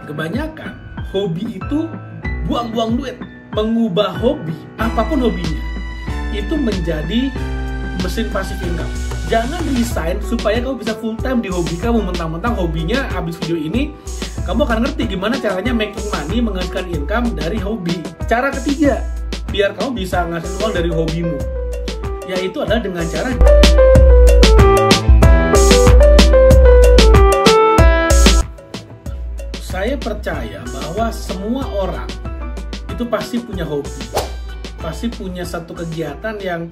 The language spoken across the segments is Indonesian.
Kebanyakan hobi itu buang-buang duit. Mengubah hobi, apapun hobinya, itu menjadi mesin passive income. Jangan resign supaya kamu bisa full time di hobi kamu. Mentang-mentang hobinya, habis video ini kamu akan ngerti gimana caranya making money, menghasilkan income dari hobi. Cara ketiga, biar kamu bisa ngasih uang dari hobimu, yaitu adalah dengan cara saya percaya bahwa semua orang itu pasti punya hobi, pasti punya satu kegiatan yang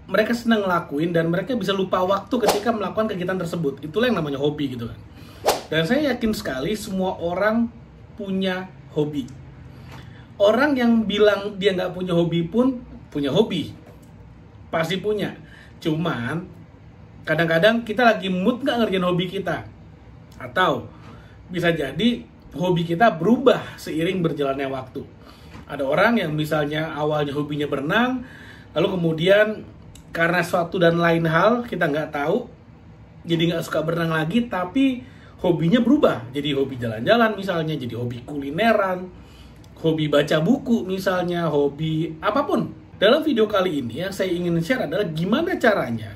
mereka senang ngelakuin dan mereka bisa lupa waktu ketika melakukan kegiatan tersebut. Itulah yang namanya hobi gitu kan. Dan saya yakin sekali semua orang punya hobi. Orang yang bilang dia nggak punya hobi pun punya hobi, pasti punya. Cuman kadang-kadang kita lagi mood nggak ngerjain hobi kita, atau bisa jadi hobi kita berubah seiring berjalannya waktu. Ada orang yang misalnya awalnya hobinya berenang, lalu kemudian karena suatu dan lain hal kita nggak tahu, jadi nggak suka berenang lagi, tapi hobinya berubah jadi hobi jalan-jalan misalnya, jadi hobi kulineran, hobi baca buku misalnya, hobi apapun. Dalam video kali ini yang saya ingin share adalah gimana caranya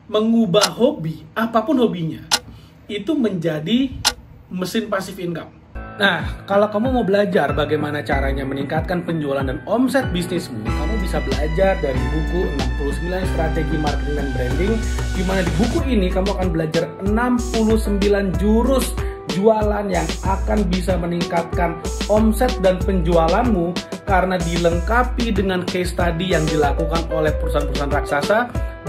mengubah hobi, apapun hobinya, itu menjadi mesin passive income. Nah, kalau kamu mau belajar bagaimana caranya meningkatkan penjualan dan omset bisnismu, kamu bisa belajar dari buku 69 Strategi Marketing dan Branding, di mana di buku ini kamu akan belajar 69 jurus jualan yang akan bisa meningkatkan omset dan penjualanmu karena dilengkapi dengan case study yang dilakukan oleh perusahaan-perusahaan raksasa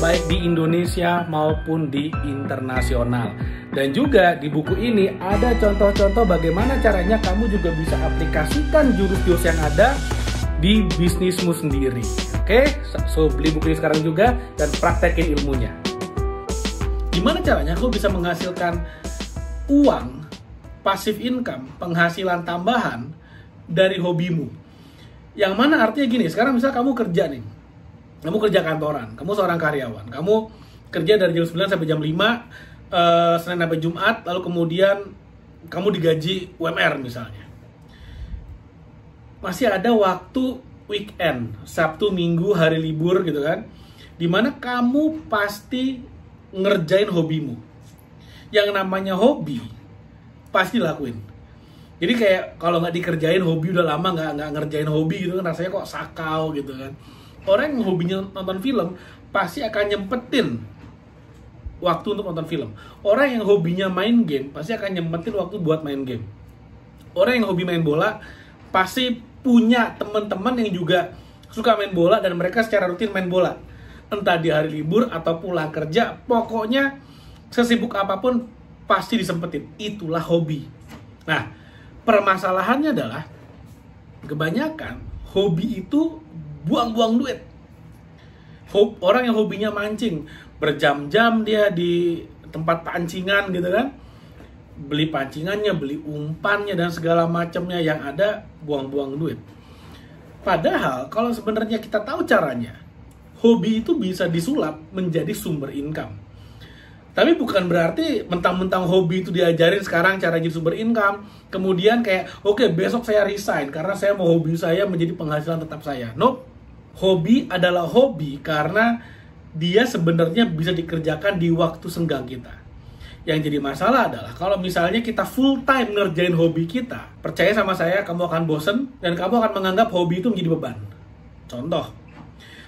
baik di Indonesia maupun di internasional. Dan juga di buku ini ada contoh-contoh bagaimana caranya kamu juga bisa aplikasikan jurus-jurus yang ada di bisnismu sendiri. Oke, so beli buku ini sekarang juga dan praktekin ilmunya. Gimana caranya kamu bisa menghasilkan uang, passive income, penghasilan tambahan dari hobimu? Yang mana artinya gini, sekarang misal kamu kerja nih, kamu kerja kantoran, kamu seorang karyawan, kamu kerja dari jam 9 sampai jam 5, Senin sampai Jumat, lalu kemudian kamu digaji UMR misalnya. Masih ada waktu weekend, Sabtu, Minggu, hari libur gitu kan, dimana kamu pasti ngerjain hobimu. Yang namanya hobi pasti dilakuin. Jadi kayak kalau nggak dikerjain hobi, udah lama nggak ngerjain hobi gitu kan, rasanya kok sakau gitu kan. Orang yang hobinya nonton film pasti akan nyempetin waktu untuk nonton film. Orang yang hobinya main game pasti akan nyempetin waktu buat main game. Orang yang hobi main bola pasti punya teman-teman yang juga suka main bola dan mereka secara rutin main bola. Entah di hari libur atau pulang kerja, pokoknya sesibuk apapun pasti disempetin. Itulah hobi. Nah, permasalahannya adalah kebanyakan hobi itu buang-buang duit. Orang yang hobinya mancing, berjam-jam dia di tempat pancingan gitu kan, beli pancingannya, beli umpannya dan segala macamnya, yang ada buang-buang duit. Padahal kalau sebenarnya kita tahu caranya, hobi itu bisa disulap menjadi sumber income. Tapi bukan berarti mentang-mentang hobi itu diajarin sekarang cara jadi sumber income, kemudian kayak oke, besok saya resign karena saya mau hobi saya menjadi penghasilan tetap saya. Nope. Hobi adalah hobi karena dia sebenarnya bisa dikerjakan di waktu senggang kita. Yang jadi masalah adalah kalau misalnya kita full time ngerjain hobi kita, percaya sama saya, kamu akan bosen dan kamu akan menganggap hobi itu menjadi beban. Contoh,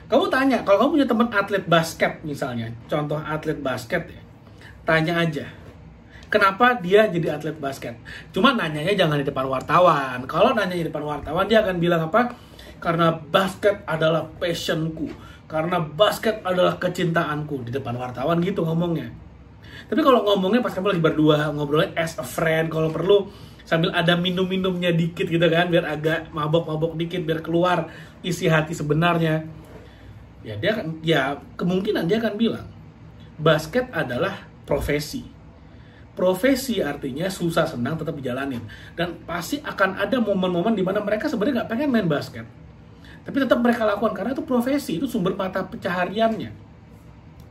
kamu tanya, kalau kamu punya teman atlet basket misalnya, contoh atlet basket ya, tanya aja, kenapa dia jadi atlet basket? Cuma nanyanya jangan di depan wartawan. Kalau nanya di depan wartawan, dia akan bilang apa? Karena basket adalah passionku, karena basket adalah kecintaanku. Di depan wartawan gitu ngomongnya. Tapi kalau ngomongnya pas kamu lagi berdua, ngobrolnya as a friend, kalau perlu sambil ada minum-minumnya dikit gitu kan, biar agak mabok-mabok dikit, biar keluar isi hati sebenarnya. Ya dia kan, ya kemungkinan dia akan bilang basket adalah profesi. Profesi artinya susah senang tetap dijalanin, dan pasti akan ada momen-momen di mana mereka sebenarnya nggak pengen main basket, tapi tetap mereka lakukan karena itu profesi, itu sumber mata pencahariannya.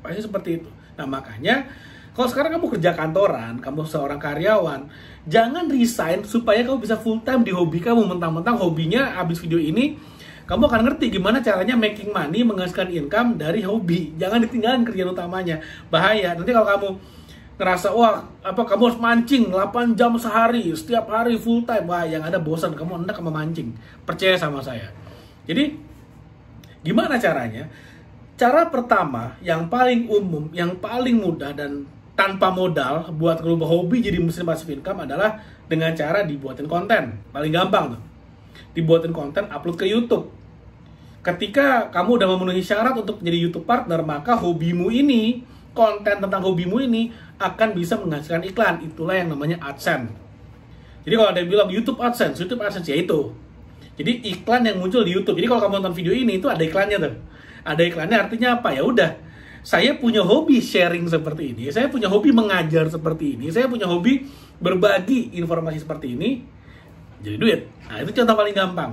Pasti seperti itu. Nah makanya Kalau sekarang kamu kerja kantoran, kamu seorang karyawan, jangan resign supaya kamu bisa full time di hobi kamu. Mentang-mentang hobinya abis video ini, kamu akan ngerti gimana caranya making money, menghasilkan income dari hobi. Jangan ditinggalin kerjaan utamanya. Bahaya. Nanti kalau kamu ngerasa, wah, kamu harus mancing 8 jam sehari, setiap hari full time. Wah, yang ada bosan, kamu hendak sama mancing. Percaya sama saya. Jadi, gimana caranya? Cara pertama, yang paling umum, yang paling mudah dan tanpa modal buat ngerubah hobi jadi mesin passive income adalah dengan cara dibuatin konten. Paling gampang tuh. Dibuatin konten, upload ke YouTube. Ketika kamu udah memenuhi syarat untuk menjadi YouTube partner, maka hobimu ini, konten tentang hobimu ini akan bisa menghasilkan iklan. Itulah yang namanya AdSense. Jadi kalau ada yang bilang YouTube AdSense ya itu. Jadi iklan yang muncul di YouTube. Jadi kalau kamu nonton video ini itu ada iklannya tuh. Ada iklannya artinya apa? Ya udah, saya punya hobi sharing seperti ini. Saya punya hobi mengajar seperti ini. Saya punya hobi berbagi informasi seperti ini. Jadi duit. Nah, itu contoh paling gampang.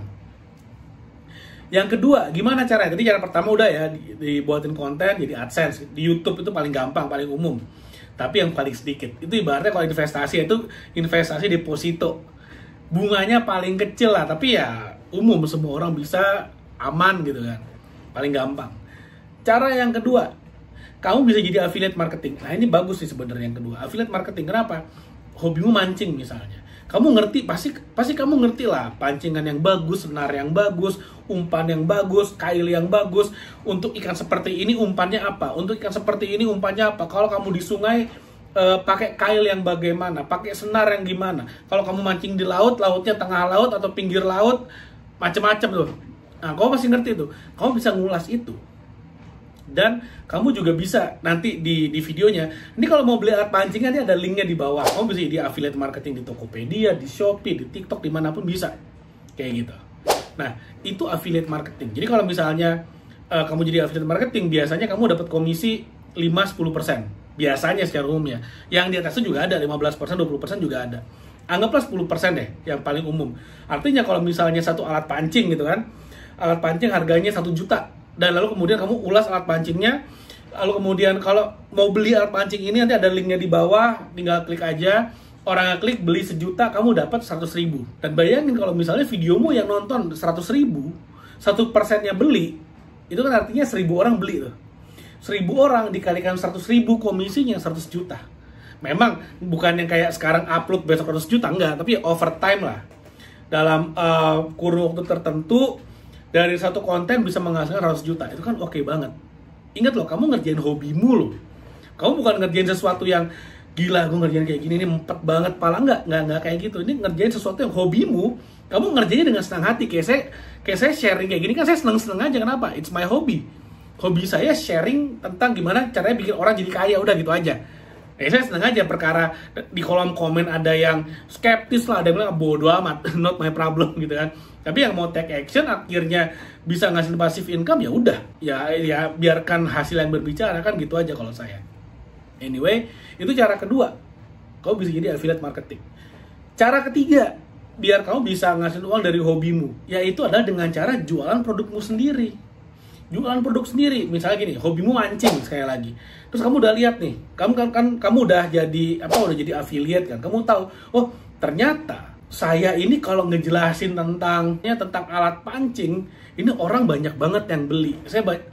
Yang kedua, gimana caranya? Tadi cara pertama udah ya, dibuatin konten jadi AdSense. Di YouTube itu paling gampang, paling umum. Tapi yang paling sedikit. Itu ibaratnya kalau investasi, itu investasi deposito. Bunganya paling kecil lah, tapi ya umum, semua orang bisa, aman gitu kan. Paling gampang. Cara yang kedua, kamu bisa jadi affiliate marketing. Nah ini bagus sih sebenarnya yang kedua. Affiliate marketing, kenapa? Hobimu mancing misalnya. Kamu ngerti, pasti kamu ngerti lah pancingan yang bagus, senar yang bagus, umpan yang bagus, kail yang bagus. Untuk ikan seperti ini umpannya apa? Untuk ikan seperti ini umpannya apa? Kalau kamu di sungai pakai kail yang bagaimana? Pakai senar yang gimana? Kalau kamu mancing di laut, lautnya tengah laut atau pinggir laut, macam-macam tuh. Nah, kamu pasti ngerti tuh. Kamu bisa ngulas itu. Dan kamu juga bisa nanti di videonya. Ini kalau mau beli alat pancingan, ini ada linknya di bawah. Kamu bisa jadi affiliate marketing di Tokopedia, di Shopee, di TikTok, dimanapun bisa. Kayak gitu. Nah, itu affiliate marketing. Jadi kalau misalnya kamu jadi affiliate marketing, biasanya kamu dapat komisi 5-10%. Biasanya secara umumnya. Yang di atasnya juga ada, 15%, 20% juga ada. Anggaplah 10% deh, yang paling umum. Artinya kalau misalnya satu alat pancing gitu kan, alat pancing harganya 1 juta. Dan lalu kemudian kamu ulas alat pancingnya. Lalu kemudian kalau mau beli alat pancing ini, nanti ada linknya di bawah. Tinggal klik aja. Orang klik beli 1 juta, kamu dapat 100.000. Dan bayangin kalau misalnya videomu yang nonton 100.000, 1%-nya beli, itu kan artinya 1.000 orang beli tuh. 1.000 orang dikalikan 100.000, komisinya 100 juta. Memang bukan yang kayak sekarang upload besok 100 juta, enggak. Tapi overtime lah. Dalam kurun waktu tertentu, dari satu konten bisa menghasilkan 100 juta. Itu kan oke banget. Ingat loh, kamu ngerjain hobimu loh. Kamu bukan ngerjain sesuatu yang gila, gue ngerjain kayak gini, ini mempet banget, pala enggak kayak gitu. Ini ngerjain sesuatu yang hobimu, kamu ngerjainnya dengan senang hati. Kayak saya sharing kayak gini kan saya seneng aja. Kenapa? It's my hobby. Hobi saya sharing tentang gimana caranya bikin orang jadi kaya, udah gitu aja. Saya seneng aja, perkara di kolom komen ada yang skeptis lah, ada yang bilang bodo amat, not my problem gitu kan. Tapi yang mau take action akhirnya bisa ngasih passive income, ya udah, ya biarkan hasil yang berbicara, kan gitu aja kalau saya. Anyway, itu cara kedua. Kamu bisa jadi affiliate marketing. Cara ketiga, biar kamu bisa ngasih uang dari hobimu, yaitu adalah dengan cara jualan produkmu sendiri. Jualan produk sendiri, misalnya gini, hobimu mancing sekali lagi. Terus kamu udah lihat nih, kamu udah jadi affiliate kan. Kamu tahu, oh ternyata saya ini kalau ngejelasin tentang alat pancing, ini orang banyak banget yang beli.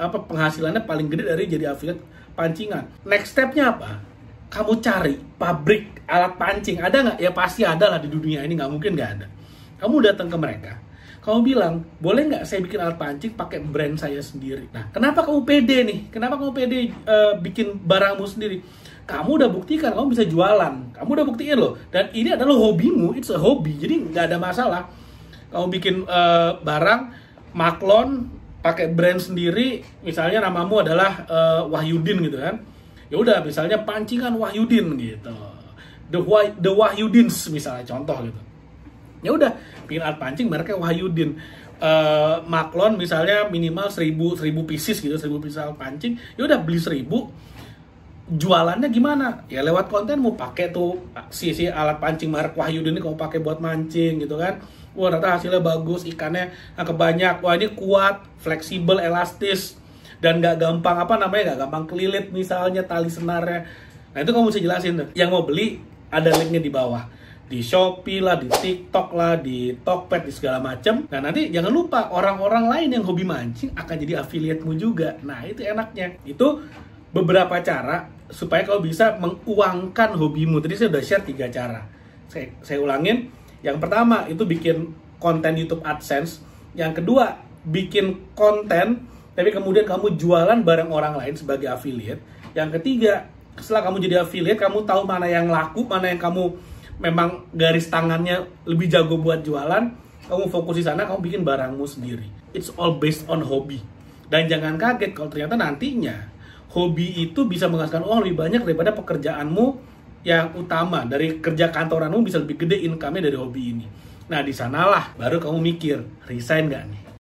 Penghasilannya paling gede dari jadi affiliate pancingan. Next stepnya apa? Kamu cari pabrik alat pancing, ada nggak? Ya pasti ada lah di dunia ini, nggak mungkin nggak ada. Kamu datang ke mereka, kamu bilang, boleh nggak saya bikin alat pancing pakai brand saya sendiri? Nah, kenapa kamu pede nih? Kenapa kamu pede bikin barangmu sendiri? Kamu udah buktikan, kamu bisa jualan. Kamu udah buktiin loh. Dan ini adalah hobimu, it's a hobby. Jadi nggak ada masalah. Kamu bikin barang, maklon, pakai brand sendiri. Misalnya namamu adalah Wahyudin gitu kan. Ya udah, misalnya pancingan Wahyudin gitu. The Wahyudins misalnya, contoh gitu. Ya udah, bikin alat pancing mereknya Wahyudin. Maklon misalnya minimal 1000 pieces gitu, 1000 pieces alat pancing. Ya udah, beli 1000. Jualannya gimana? Ya lewat konten, mau pakai tuh si alat pancing merek Wahyudin ini kamu pakai buat mancing gitu kan. Wah, ternyata hasilnya bagus, ikannya banyak. Wah, ini kuat, fleksibel, elastis, dan nggak gampang nggak gampang kelilit misalnya tali senarnya. Nah itu kamu bisa jelasin tuh. Yang mau beli ada linknya di bawah. Di Shopee lah, di TikTok lah, di Tokped, di segala macam. Nah nanti jangan lupa orang-orang lain yang hobi mancing akan jadi affiliate-mu juga. Nah itu enaknya. Itu beberapa cara supaya kau bisa menguangkan hobimu. Tadi saya udah share 3 cara. Saya ulangin. Yang pertama itu bikin konten YouTube AdSense. Yang kedua bikin konten tapi kemudian kamu jualan barang orang lain sebagai affiliate. Yang ketiga, setelah kamu jadi affiliate, kamu tahu mana yang laku, mana yang kamu memang garis tangannya lebih jago buat jualan, kamu fokus di sana, kamu bikin barangmu sendiri. It's all based on hobi. Dan jangan kaget kalau ternyata nantinya hobi itu bisa menghasilkan uang lebih banyak daripada pekerjaanmu yang utama. Dari kerja kantoranmu bisa lebih gede income-nya dari hobi ini. Nah, di sanalah baru kamu mikir, resign nggak nih?